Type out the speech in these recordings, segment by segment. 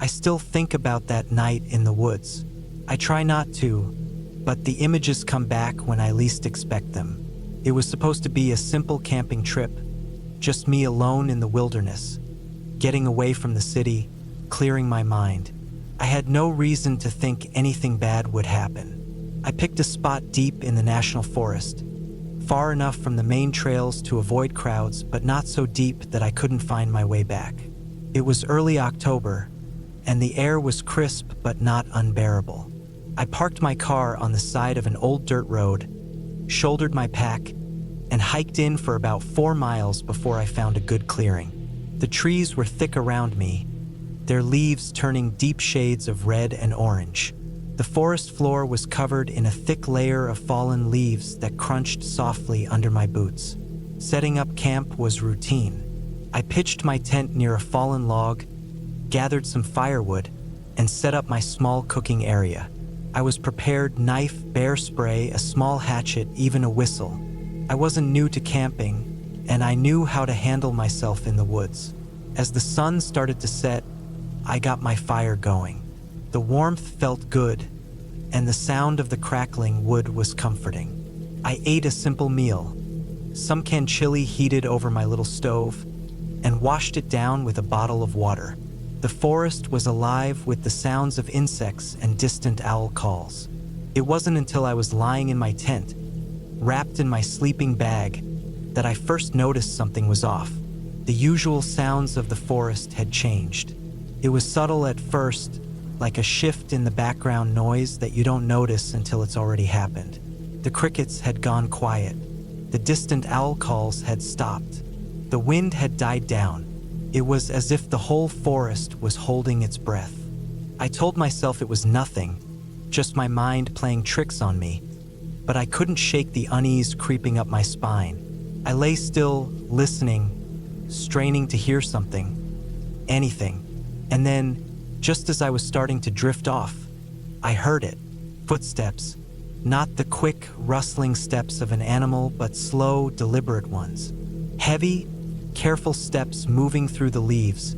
I still think about that night in the woods. I try not to, but the images come back when I least expect them. It was supposed to be a simple camping trip, just me alone in the wilderness, getting away from the city, clearing my mind. I had no reason to think anything bad would happen. I picked a spot deep in the national forest, far enough from the main trails to avoid crowds, but not so deep that I couldn't find my way back. It was early October, and the air was crisp but not unbearable. I parked my car on the side of an old dirt road, shouldered my pack, and hiked in for about 4 miles before I found a good clearing. The trees were thick around me, their leaves turning deep shades of red and orange. The forest floor was covered in a thick layer of fallen leaves that crunched softly under my boots. Setting up camp was routine. I pitched my tent near a fallen log, gathered some firewood, and set up my small cooking area. I was prepared: knife, bear spray, a small hatchet, even a whistle. I wasn't new to camping, and I knew how to handle myself in the woods. As the sun started to set, I got my fire going. The warmth felt good, and the sound of the crackling wood was comforting. I ate a simple meal, some canned chili heated over my little stove, and washed it down with a bottle of water. The forest was alive with the sounds of insects and distant owl calls. It wasn't until I was lying in my tent, wrapped in my sleeping bag, that I first noticed something was off. The usual sounds of the forest had changed. It was subtle at first, like a shift in the background noise that you don't notice until it's already happened. The crickets had gone quiet. The distant owl calls had stopped. The wind had died down. It was as if the whole forest was holding its breath. I told myself it was nothing, just my mind playing tricks on me, but I couldn't shake the unease creeping up my spine. I lay still, listening, straining to hear something, anything, and then, just as I was starting to drift off, I heard it. Footsteps. Not the quick, rustling steps of an animal, but slow, deliberate ones. Heavy, careful steps moving through the leaves,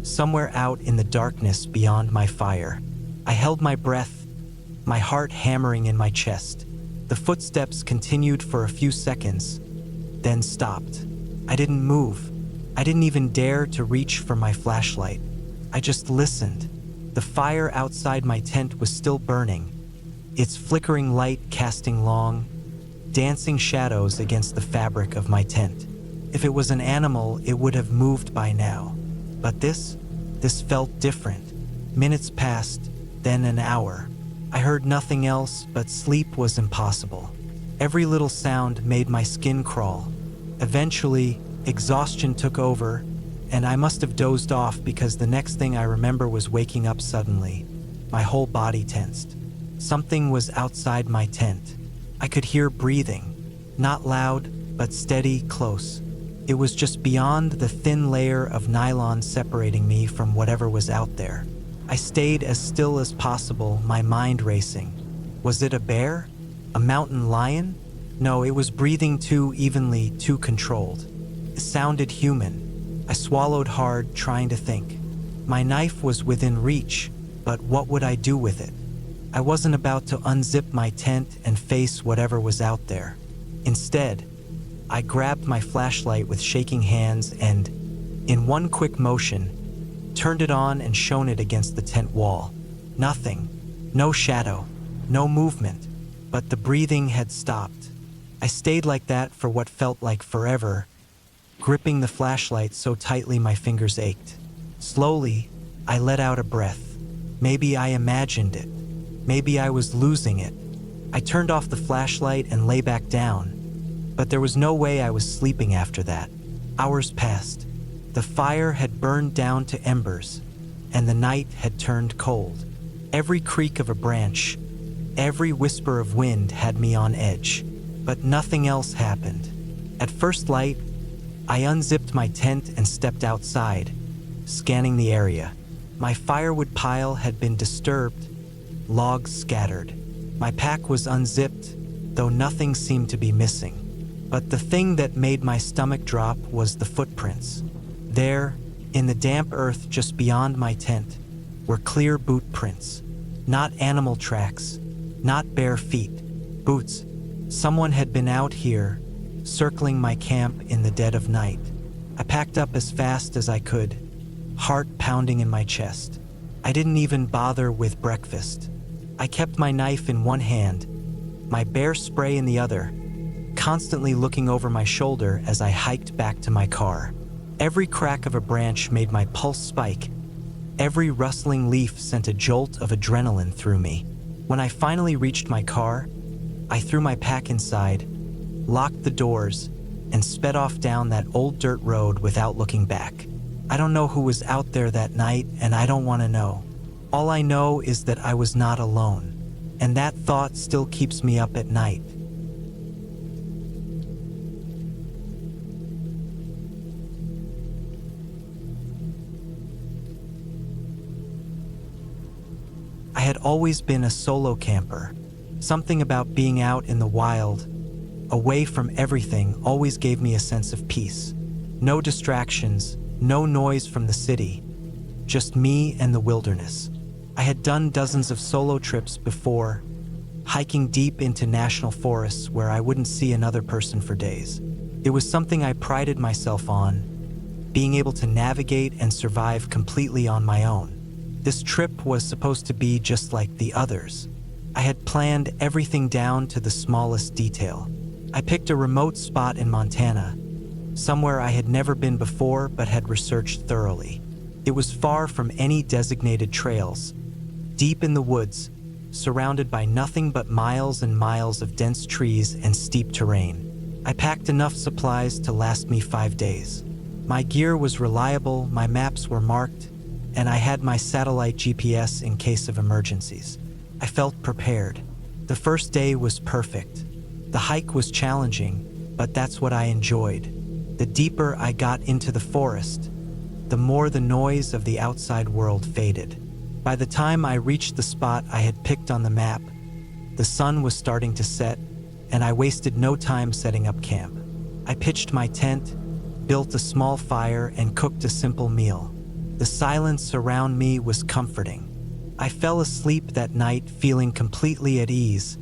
somewhere out in the darkness beyond my fire. I held my breath, my heart hammering in my chest. The footsteps continued for a few seconds, then stopped. I didn't move. I didn't even dare to reach for my flashlight. I just listened. The fire outside my tent was still burning, its flickering light casting long, dancing shadows against the fabric of my tent. If it was an animal, it would have moved by now. But this felt different. Minutes passed, then an hour. I heard nothing else, but sleep was impossible. Every little sound made my skin crawl. Eventually, exhaustion took over, and I must have dozed off because the next thing I remember was waking up suddenly. My whole body tensed. Something was outside my tent. I could hear breathing, not loud, but steady, close. It was just beyond the thin layer of nylon separating me from whatever was out there. I stayed as still as possible, my mind racing. Was it a bear? A mountain lion? No, it was breathing too evenly, too controlled. It sounded human. I swallowed hard, trying to think. My knife was within reach, but what would I do with it? I wasn't about to unzip my tent and face whatever was out there. Instead, I grabbed my flashlight with shaking hands and, in one quick motion, turned it on and shone it against the tent wall. Nothing. No shadow. No movement. But the breathing had stopped. I stayed like that for what felt like forever, gripping the flashlight so tightly my fingers ached. Slowly, I let out a breath. Maybe I imagined it. Maybe I was losing it. I turned off the flashlight and lay back down. But there was no way I was sleeping after that. Hours passed. The fire had burned down to embers, and the night had turned cold. Every creak of a branch, every whisper of wind had me on edge, but nothing else happened. At first light, I unzipped my tent and stepped outside, scanning the area. My firewood pile had been disturbed, logs scattered. My pack was unzipped, though nothing seemed to be missing. But the thing that made my stomach drop was the footprints. There, in the damp earth just beyond my tent, were clear boot prints. Not animal tracks, not bare feet. Boots. Someone had been out here, circling my camp in the dead of night. I packed up as fast as I could, heart pounding in my chest. I didn't even bother with breakfast. I kept my knife in one hand, my bear spray in the other, constantly looking over my shoulder as I hiked back to my car. Every crack of a branch made my pulse spike. Every rustling leaf sent a jolt of adrenaline through me. When I finally reached my car, I threw my pack inside, locked the doors, and sped off down that old dirt road without looking back. I don't know who was out there that night, and I don't want to know. All I know is that I was not alone, and that thought still keeps me up at night. I had always been a solo camper. Something about being out in the wild, away from everything, always gave me a sense of peace. No distractions, no noise from the city, just me and the wilderness. I had done dozens of solo trips before, hiking deep into national forests where I wouldn't see another person for days. It was something I prided myself on, being able to navigate and survive completely on my own. This trip was supposed to be just like the others. I had planned everything down to the smallest detail. I picked a remote spot in Montana, somewhere I had never been before but had researched thoroughly. It was far from any designated trails, deep in the woods, surrounded by nothing but miles and miles of dense trees and steep terrain. I packed enough supplies to last me 5 days. My gear was reliable, my maps were marked, and I had my satellite GPS in case of emergencies. I felt prepared. The first day was perfect. The hike was challenging, but that's what I enjoyed. The deeper I got into the forest, the more the noise of the outside world faded. By the time I reached the spot I had picked on the map, the sun was starting to set, and I wasted no time setting up camp. I pitched my tent, built a small fire, and cooked a simple meal. The silence around me was comforting. I fell asleep that night feeling completely at ease,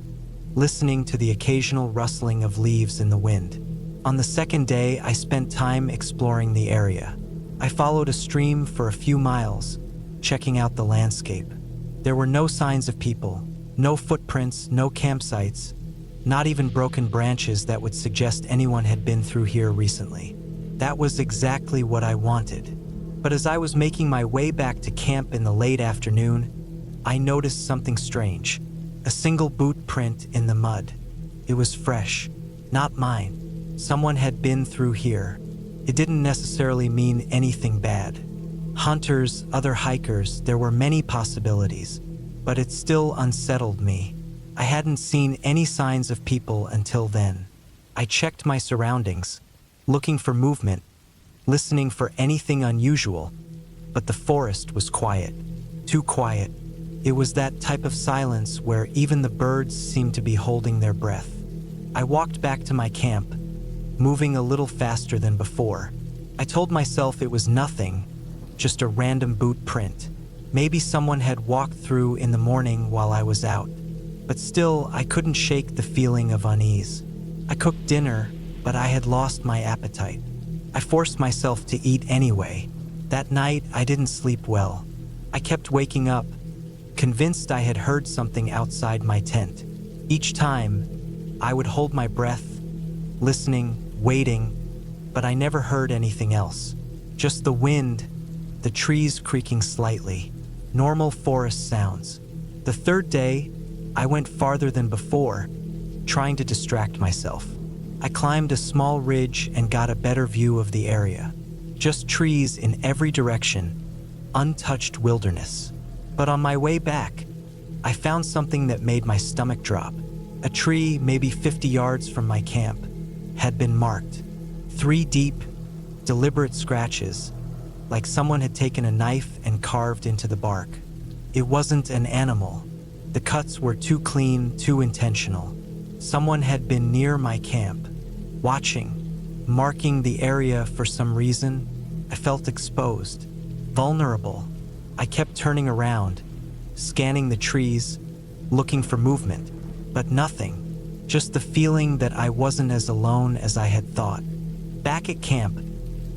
listening to the occasional rustling of leaves in the wind. On the second day, I spent time exploring the area. I followed a stream for a few miles, checking out the landscape. There were no signs of people, no footprints, no campsites, not even broken branches that would suggest anyone had been through here recently. That was exactly what I wanted. But as I was making my way back to camp in the late afternoon, I noticed something strange. A single boot print in the mud. It was fresh, not mine. Someone had been through here. It didn't necessarily mean anything bad. Hunters, other hikers, there were many possibilities, but it still unsettled me. I hadn't seen any signs of people until then. I checked my surroundings, looking for movement, listening for anything unusual, but the forest was quiet. Too quiet. It was that type of silence where even the birds seemed to be holding their breath. I walked back to my camp, moving a little faster than before. I told myself it was nothing, just a random boot print. Maybe someone had walked through in the morning while I was out. But still, I couldn't shake the feeling of unease. I cooked dinner, but I had lost my appetite. I forced myself to eat anyway. That night, I didn't sleep well. I kept waking up, convinced I had heard something outside my tent. Each time, I would hold my breath, listening, waiting, but I never heard anything else. Just the wind, the trees creaking slightly, normal forest sounds. The third day, I went farther than before, trying to distract myself. I climbed a small ridge and got a better view of the area. Just trees in every direction, untouched wilderness. But on my way back, I found something that made my stomach drop. A tree, maybe 50 yards from my camp, had been marked. 3 deep, deliberate scratches, like someone had taken a knife and carved into the bark. It wasn't an animal. The cuts were too clean, too intentional. Someone had been near my camp, watching, marking the area for some reason. I felt exposed, vulnerable. I kept turning around, scanning the trees, looking for movement, but nothing. Just the feeling that I wasn't as alone as I had thought. Back at camp,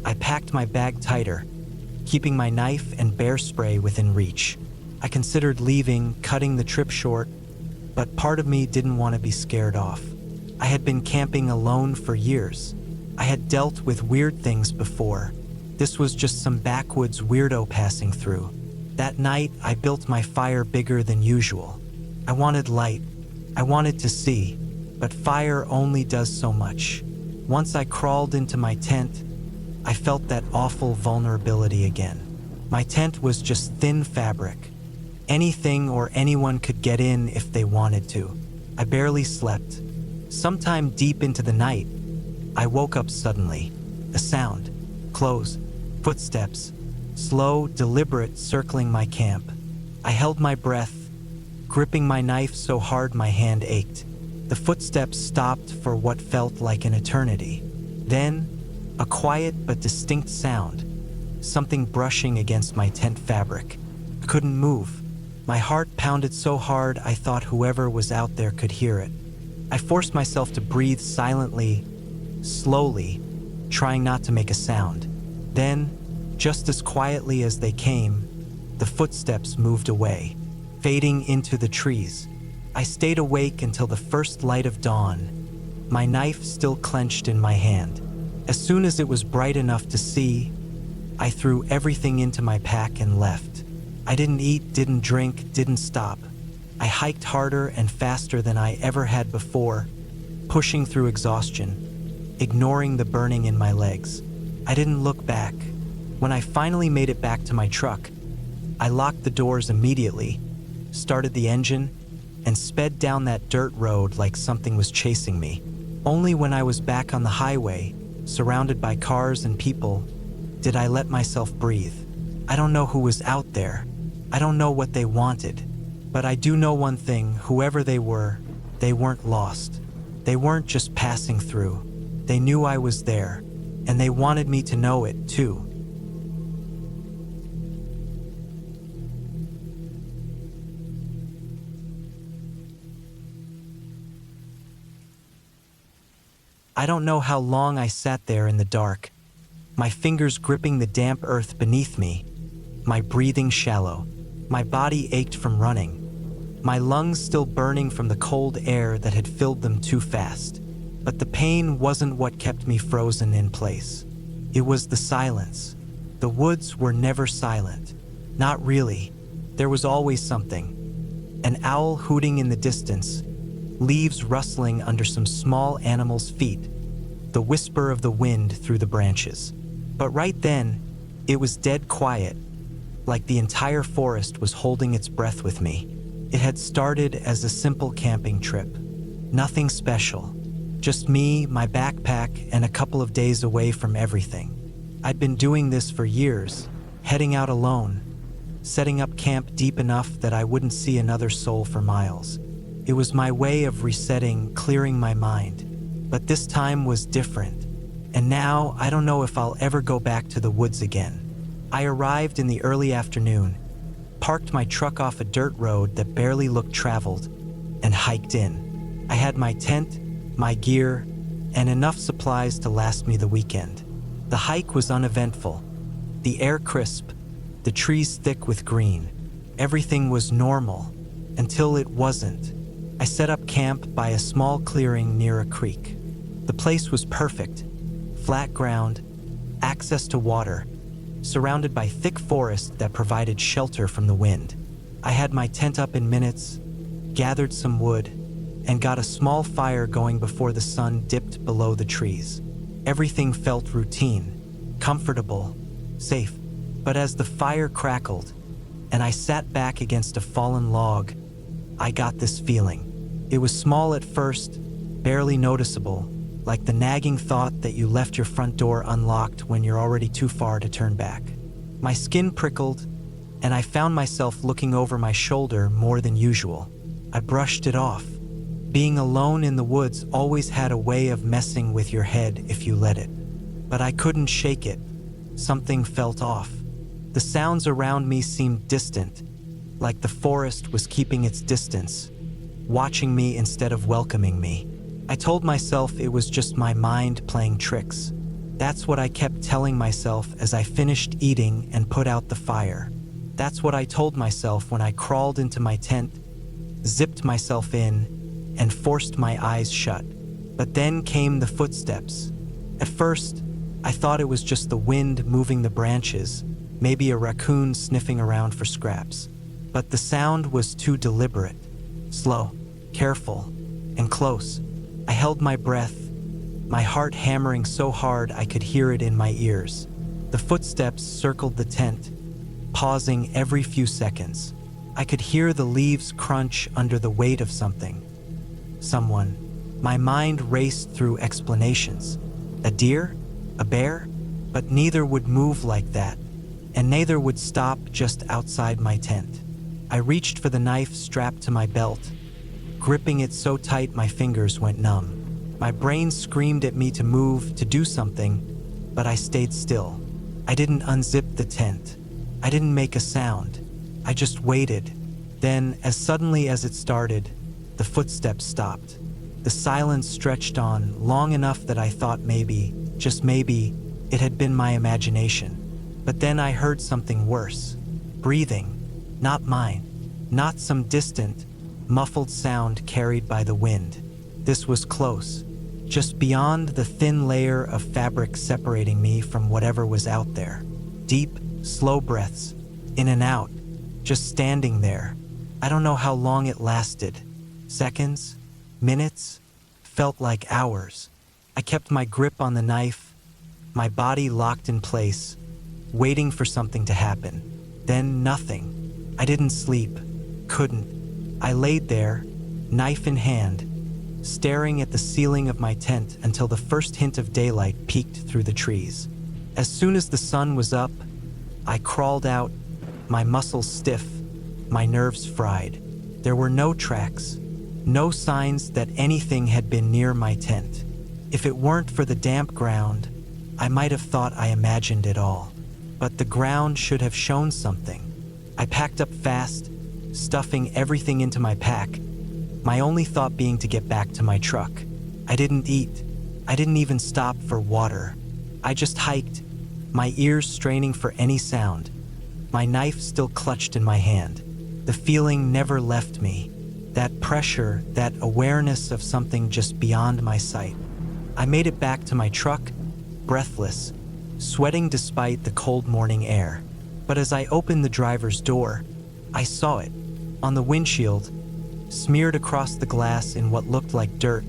I packed my bag tighter, keeping my knife and bear spray within reach. I considered leaving, cutting the trip short, but part of me didn't want to be scared off. I had been camping alone for years. I had dealt with weird things before. This was just some backwoods weirdo passing through. That night, I built my fire bigger than usual. I wanted light. I wanted to see, but fire only does so much. Once I crawled into my tent, I felt that awful vulnerability again. My tent was just thin fabric. Anything or anyone could get in if they wanted to. I barely slept. Sometime deep into the night, I woke up suddenly. A sound. Clothes. Footsteps. Slow, deliberate, circling my camp. I held my breath, gripping my knife so hard my hand ached. The footsteps stopped for what felt like an eternity. Then, a quiet but distinct sound. Something brushing against my tent fabric. I couldn't move. My heart pounded so hard I thought whoever was out there could hear it. I forced myself to breathe silently, slowly, trying not to make a sound. Then, just as quietly as they came, the footsteps moved away, fading into the trees. I stayed awake until the first light of dawn, my knife still clenched in my hand. As soon as it was bright enough to see, I threw everything into my pack and left. I didn't eat, didn't drink, didn't stop. I hiked harder and faster than I ever had before, pushing through exhaustion, ignoring the burning in my legs. I didn't look back. When I finally made it back to my truck, I locked the doors immediately, started the engine, and sped down that dirt road like something was chasing me. Only when I was back on the highway, surrounded by cars and people, did I let myself breathe. I don't know who was out there. I don't know what they wanted. But I do know one thing, whoever they were, they weren't lost. They weren't just passing through. They knew I was there, and they wanted me to know it too. I don't know how long I sat there in the dark, my fingers gripping the damp earth beneath me, my breathing shallow, my body ached from running, my lungs still burning from the cold air that had filled them too fast. But the pain wasn't what kept me frozen in place. It was the silence. The woods were never silent. Not really. There was always something. An owl hooting in the distance, leaves rustling under some small animal's feet, the whisper of the wind through the branches. But right then, it was dead quiet, like the entire forest was holding its breath with me. It had started as a simple camping trip. Nothing special. Just me, my backpack, and a couple of days away from everything. I'd been doing this for years, heading out alone, setting up camp deep enough that I wouldn't see another soul for miles. It was my way of resetting, clearing my mind. But this time was different. And now, I don't know if I'll ever go back to the woods again. I arrived in the early afternoon, parked my truck off a dirt road that barely looked traveled, and hiked in. I had my tent, my gear, and enough supplies to last me the weekend. The hike was uneventful. The air crisp, the trees thick with green. Everything was normal, until it wasn't. I set up camp by a small clearing near a creek. The place was perfect. Flat ground, access to water, surrounded by thick forest that provided shelter from the wind. I had my tent up in minutes, gathered some wood, and got a small fire going before the sun dipped below the trees. Everything felt routine, comfortable, safe. But as the fire crackled, and I sat back against a fallen log, I got this feeling. It was small at first, barely noticeable, like the nagging thought that you left your front door unlocked when you're already too far to turn back. My skin prickled, and I found myself looking over my shoulder more than usual. I brushed it off. Being alone in the woods always had a way of messing with your head if you let it. But I couldn't shake it. Something felt off. The sounds around me seemed distant, like the forest was keeping its distance, watching me instead of welcoming me. I told myself it was just my mind playing tricks. That's what I kept telling myself as I finished eating and put out the fire. That's what I told myself when I crawled into my tent, zipped myself in, and forced my eyes shut. But then came the footsteps. At first, I thought it was just the wind moving the branches, maybe a raccoon sniffing around for scraps. But the sound was too deliberate, slow, careful, and close. I held my breath, my heart hammering so hard I could hear it in my ears. The footsteps circled the tent, pausing every few seconds. I could hear the leaves crunch under the weight of something. Someone. My mind raced through explanations. A deer? A bear? But neither would move like that, and neither would stop just outside my tent. I reached for the knife strapped to my belt, gripping it so tight my fingers went numb. My brain screamed at me to move, to do something, but I stayed still. I didn't unzip the tent. I didn't make a sound. I just waited. Then, as suddenly as it started, the footsteps stopped. The silence stretched on, long enough that I thought maybe, just maybe, it had been my imagination. But then I heard something worse. Breathing. Not mine. Not some distant, muffled sound carried by the wind. This was close, just beyond the thin layer of fabric separating me from whatever was out there. Deep, slow breaths, in and out, just standing there. I don't know how long it lasted. Seconds, minutes, felt like hours. I kept my grip on the knife, my body locked in place, waiting for something to happen. Then nothing. I didn't sleep, couldn't. I laid there, knife in hand, staring at the ceiling of my tent until the first hint of daylight peeked through the trees. As soon as the sun was up, I crawled out, my muscles stiff, my nerves fried. There were no tracks, no signs that anything had been near my tent. If it weren't for the damp ground, I might have thought I imagined it all. But the ground should have shown something. I packed up fast, stuffing everything into my pack, my only thought being to get back to my truck. I didn't eat. I didn't even stop for water. I just hiked, my ears straining for any sound, my knife still clutched in my hand. The feeling never left me. That pressure, that awareness of something just beyond my sight. I made it back to my truck, breathless, sweating despite the cold morning air. But as I opened the driver's door, I saw it. On the windshield, smeared across the glass in what looked like dirt,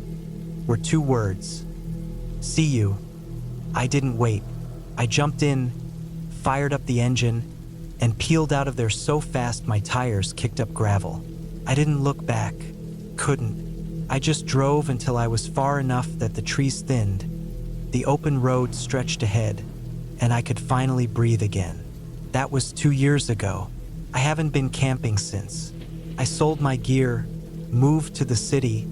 were two words. See you. I didn't wait. I jumped in, fired up the engine, and peeled out of there so fast my tires kicked up gravel. I didn't look back. Couldn't. I just drove until I was far enough that the trees thinned, the open road stretched ahead, and I could finally breathe again. That was 2 years ago. I haven't been camping since. I sold my gear, moved to the city,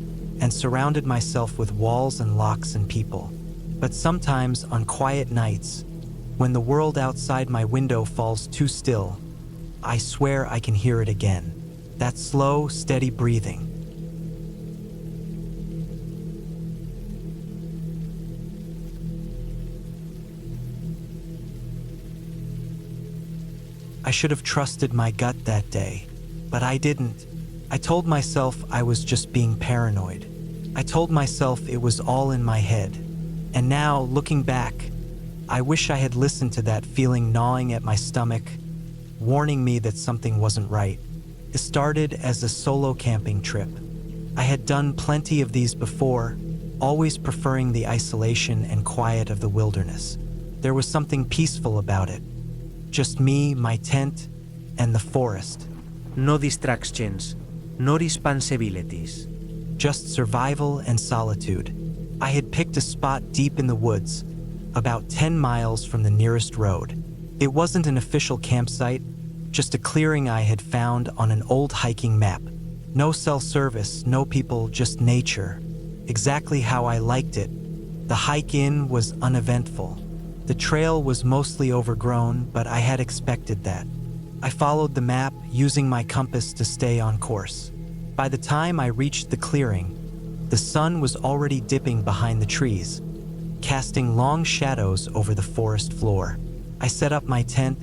and surrounded myself with walls and locks and people. But sometimes on quiet nights, when the world outside my window falls too still, I swear I can hear it again. That slow, steady breathing. I should have trusted my gut that day, but I didn't. I told myself I was just being paranoid. I told myself it was all in my head. And now, looking back, I wish I had listened to that feeling gnawing at my stomach, warning me that something wasn't right. It started as a solo camping trip. I had done plenty of these before, always preferring the isolation and quiet of the wilderness. There was something peaceful about it. Just me, my tent, and the forest. No distractions, no responsibilities. Just survival and solitude. I had picked a spot deep in the woods, about 10 miles from the nearest road. It wasn't an official campsite, just a clearing I had found on an old hiking map. No cell service, no people, just nature. Exactly how I liked it. The hike in was uneventful. The trail was mostly overgrown, but I had expected that. I followed the map, using my compass to stay on course. By the time I reached the clearing, the sun was already dipping behind the trees, casting long shadows over the forest floor. I set up my tent,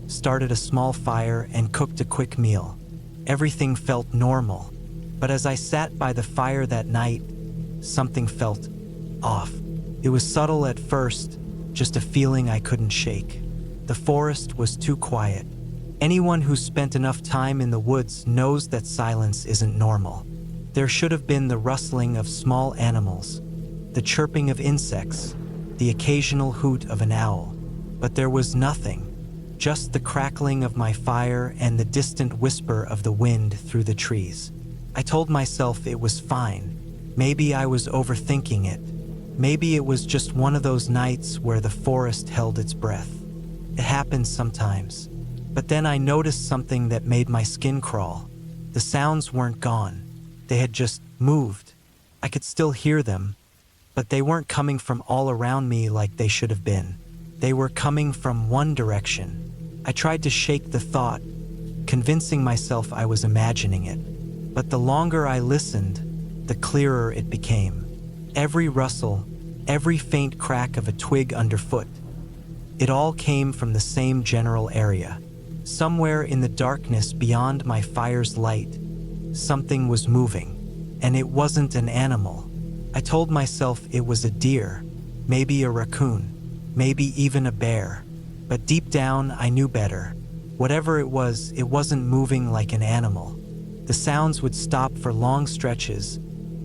started a small fire, and cooked a quick meal. Everything felt normal, but as I sat by the fire that night, something felt off. It was subtle at first, just a feeling I couldn't shake. The forest was too quiet. Anyone who's spent enough time in the woods knows that silence isn't normal. There should have been the rustling of small animals, the chirping of insects, the occasional hoot of an owl. But there was nothing, just the crackling of my fire and the distant whisper of the wind through the trees. I told myself it was fine. Maybe I was overthinking it. Maybe it was just one of those nights where the forest held its breath. It happens sometimes. But then I noticed something that made my skin crawl. The sounds weren't gone. They had just moved. I could still hear them, but they weren't coming from all around me like they should have been. They were coming from one direction. I tried to shake the thought, convincing myself I was imagining it. But the longer I listened, the clearer it became. Every rustle, every faint crack of a twig underfoot, it all came from the same general area. Somewhere in the darkness beyond my fire's light, something was moving, and it wasn't an animal. I told myself it was a deer, maybe a raccoon, maybe even a bear. But deep down, I knew better. Whatever it wasn't moving like an animal. The sounds would stop for long stretches,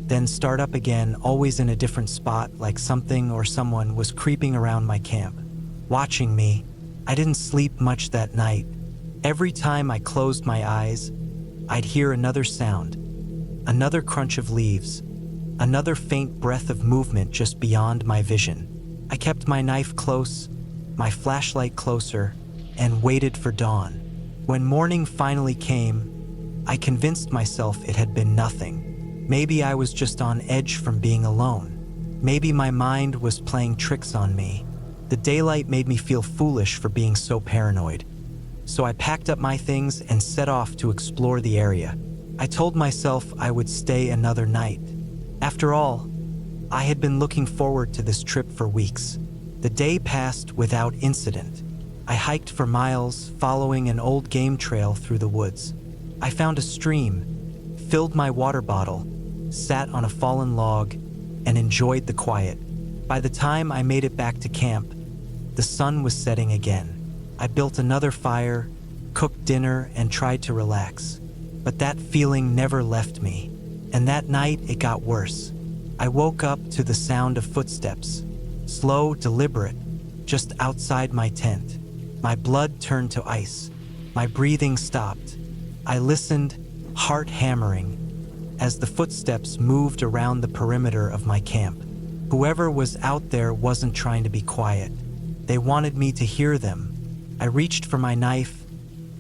then start up again, always in a different spot, like something or someone was creeping around my camp, watching me. I didn't sleep much that night. Every time I closed my eyes, I'd hear another sound, another crunch of leaves, another faint breath of movement just beyond my vision. I kept my knife close, my flashlight closer, and waited for dawn. When morning finally came, I convinced myself it had been nothing. Maybe I was just on edge from being alone. Maybe my mind was playing tricks on me. The daylight made me feel foolish for being so paranoid. So I packed up my things and set off to explore the area. I told myself I would stay another night. After all, I had been looking forward to this trip for weeks. The day passed without incident. I hiked for miles, following an old game trail through the woods. I found a stream, filled my water bottle, sat on a fallen log, and enjoyed the quiet. By the time I made it back to camp, the sun was setting again. I built another fire, cooked dinner, and tried to relax. But that feeling never left me. And that night, it got worse. I woke up to the sound of footsteps, slow, deliberate, just outside my tent. My blood turned to ice. My breathing stopped. I listened, heart hammering, as the footsteps moved around the perimeter of my camp. Whoever was out there wasn't trying to be quiet. They wanted me to hear them. I reached for my knife,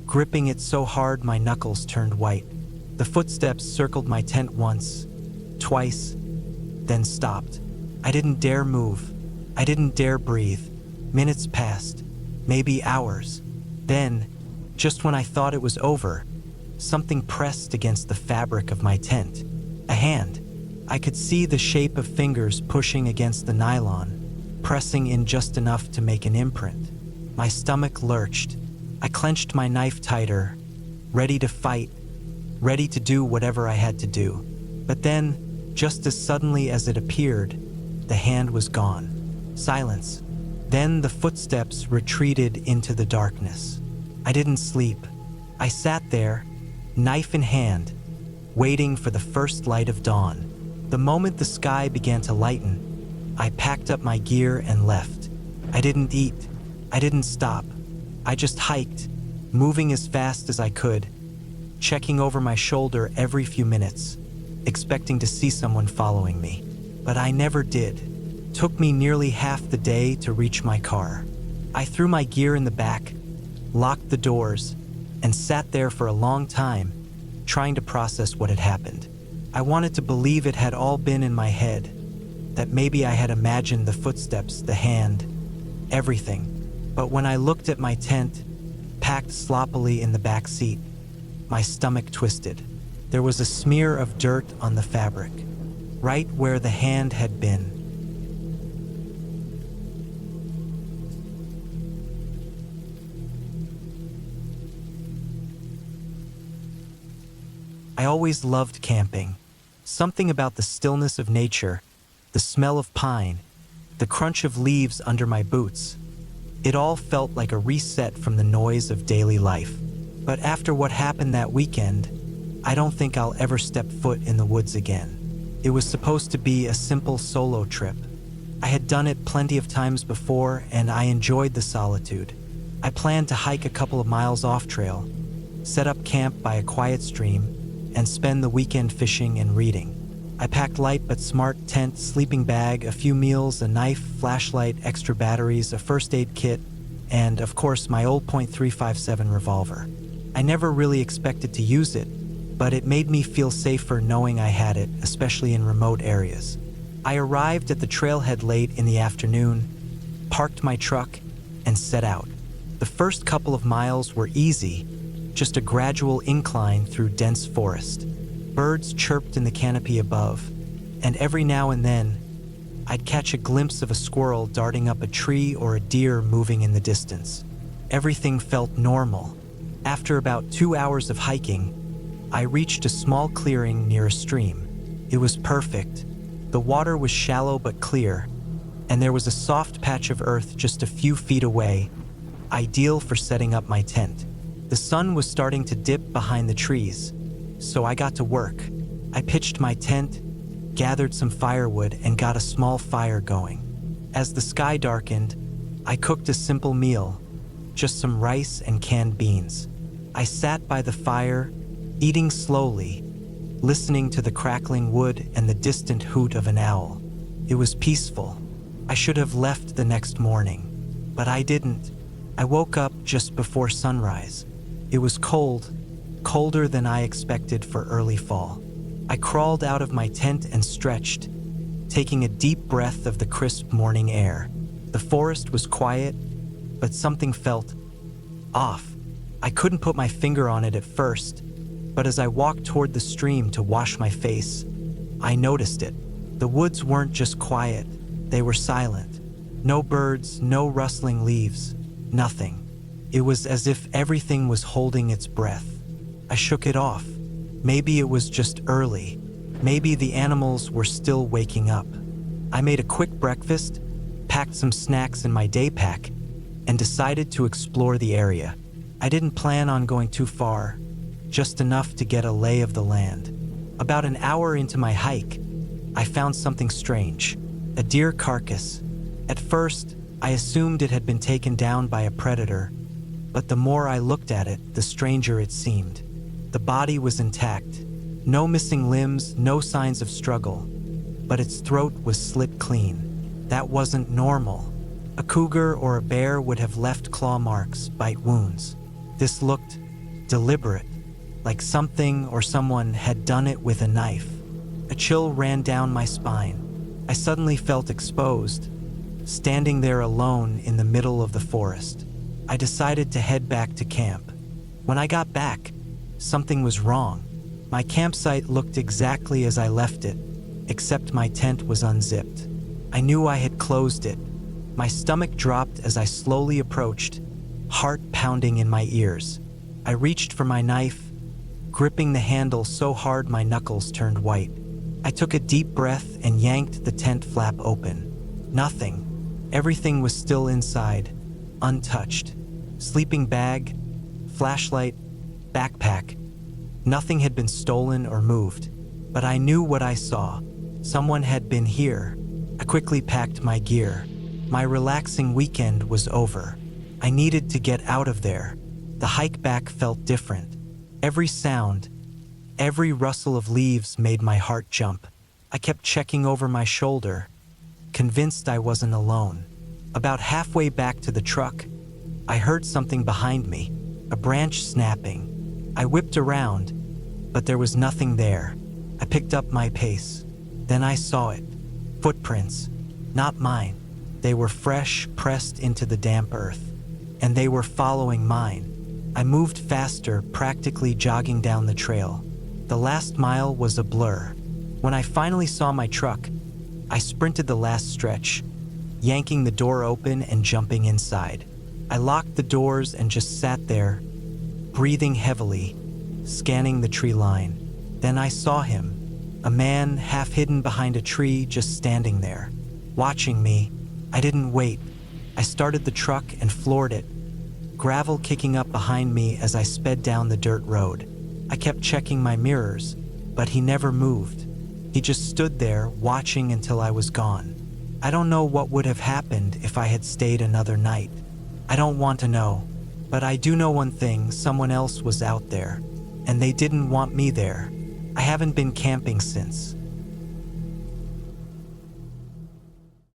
gripping it so hard my knuckles turned white. The footsteps circled my tent once, twice, then stopped. I didn't dare move. I didn't dare breathe. Minutes passed, maybe hours. Then, just when I thought it was over, something pressed against the fabric of my tent. A hand. I could see the shape of fingers pushing against the nylon, pressing in just enough to make an imprint. My stomach lurched. I clenched my knife tighter, ready to fight, ready to do whatever I had to do. But then, just as suddenly as it appeared, the hand was gone. Silence. Then the footsteps retreated into the darkness. I didn't sleep. I sat there, knife in hand, waiting for the first light of dawn. The moment the sky began to lighten, I packed up my gear and left. I didn't eat. I didn't stop. I just hiked, moving as fast as I could, checking over my shoulder every few minutes, expecting to see someone following me. But I never did. It took me nearly half the day to reach my car. I threw my gear in the back, locked the doors, and sat there for a long time, trying to process what had happened. I wanted to believe it had all been in my head, that maybe I had imagined the footsteps, the hand, everything. But when I looked at my tent, packed sloppily in the back seat, my stomach twisted. There was a smear of dirt on the fabric, right where the hand had been. I always loved camping. Something about the stillness of nature, the smell of pine, the crunch of leaves under my boots. It all felt like a reset from the noise of daily life. But after what happened that weekend, I don't think I'll ever step foot in the woods again. It was supposed to be a simple solo trip. I had done it plenty of times before, and I enjoyed the solitude. I planned to hike a couple of miles off trail, set up camp by a quiet stream, and spend the weekend fishing and reading. I packed light but smart tent, sleeping bag, a few meals, a knife, flashlight, extra batteries, a first aid kit, and of course my old .357 revolver. I never really expected to use it, but it made me feel safer knowing I had it, especially in remote areas. I arrived at the trailhead late in the afternoon, parked my truck, and set out. The first couple of miles were easy, just a gradual incline through dense forest. Birds chirped in the canopy above, and every now and then, I'd catch a glimpse of a squirrel darting up a tree or a deer moving in the distance. Everything felt normal. After about 2 hours of hiking, I reached a small clearing near a stream. It was perfect. The water was shallow but clear, and there was a soft patch of earth just a few feet away, ideal for setting up my tent. The sun was starting to dip behind the trees, so I got to work. I pitched my tent, gathered some firewood, and got a small fire going. As the sky darkened, I cooked a simple meal, just some rice and canned beans. I sat by the fire, eating slowly, listening to the crackling wood and the distant hoot of an owl. It was peaceful. I should have left the next morning, but I didn't. I woke up just before sunrise. It was cold, colder than I expected for early fall. I crawled out of my tent and stretched, taking a deep breath of the crisp morning air. The forest was quiet, but something felt off. I couldn't put my finger on it at first, but as I walked toward the stream to wash my face, I noticed it. The woods weren't just quiet, they were silent. No birds, no rustling leaves, nothing. It was as if everything was holding its breath. I shook it off. Maybe it was just early. Maybe the animals were still waking up. I made a quick breakfast, packed some snacks in my day pack, and decided to explore the area. I didn't plan on going too far, just enough to get a lay of the land. About an hour into my hike, I found something strange, a deer carcass. At first, I assumed it had been taken down by a predator, but the more I looked at it, the stranger it seemed. The body was intact, no missing limbs, no signs of struggle, but its throat was slit clean. That wasn't normal. A cougar or a bear would have left claw marks, bite wounds. This looked deliberate, like something or someone had done it with a knife. A chill ran down my spine. I suddenly felt exposed, standing there alone in the middle of the forest. I decided to head back to camp. When I got back, something was wrong. My campsite looked exactly as I left it, except my tent was unzipped. I knew I had closed it. My stomach dropped as I slowly approached, heart pounding in my ears. I reached for my knife, gripping the handle so hard my knuckles turned white. I took a deep breath and yanked the tent flap open. Nothing. Everything was still inside, untouched. Sleeping bag, flashlight, backpack. Nothing had been stolen or moved, but I knew what I saw. Someone had been here. I quickly packed my gear. My relaxing weekend was over. I needed to get out of there. The hike back felt different. Every sound, every rustle of leaves made my heart jump. I kept checking over my shoulder, convinced I wasn't alone. About halfway back to the truck, I heard something behind me, a branch snapping. I whipped around, but there was nothing there. I picked up my pace. Then I saw it. Footprints. Not mine. They were fresh, pressed into the damp earth, and they were following mine. I moved faster, practically jogging down the trail. The last mile was a blur. When I finally saw my truck, I sprinted the last stretch, yanking the door open and jumping inside. I locked the doors and just sat there, breathing heavily, scanning the tree line. Then I saw him, a man half hidden behind a tree, just standing there, watching me. I didn't wait. I started the truck and floored it, gravel kicking up behind me as I sped down the dirt road. I kept checking my mirrors, but he never moved. He just stood there, watching until I was gone. I don't know what would have happened if I had stayed another night. I don't want to know. But I do know one thing: someone else was out there, and they didn't want me there. I haven't been camping since.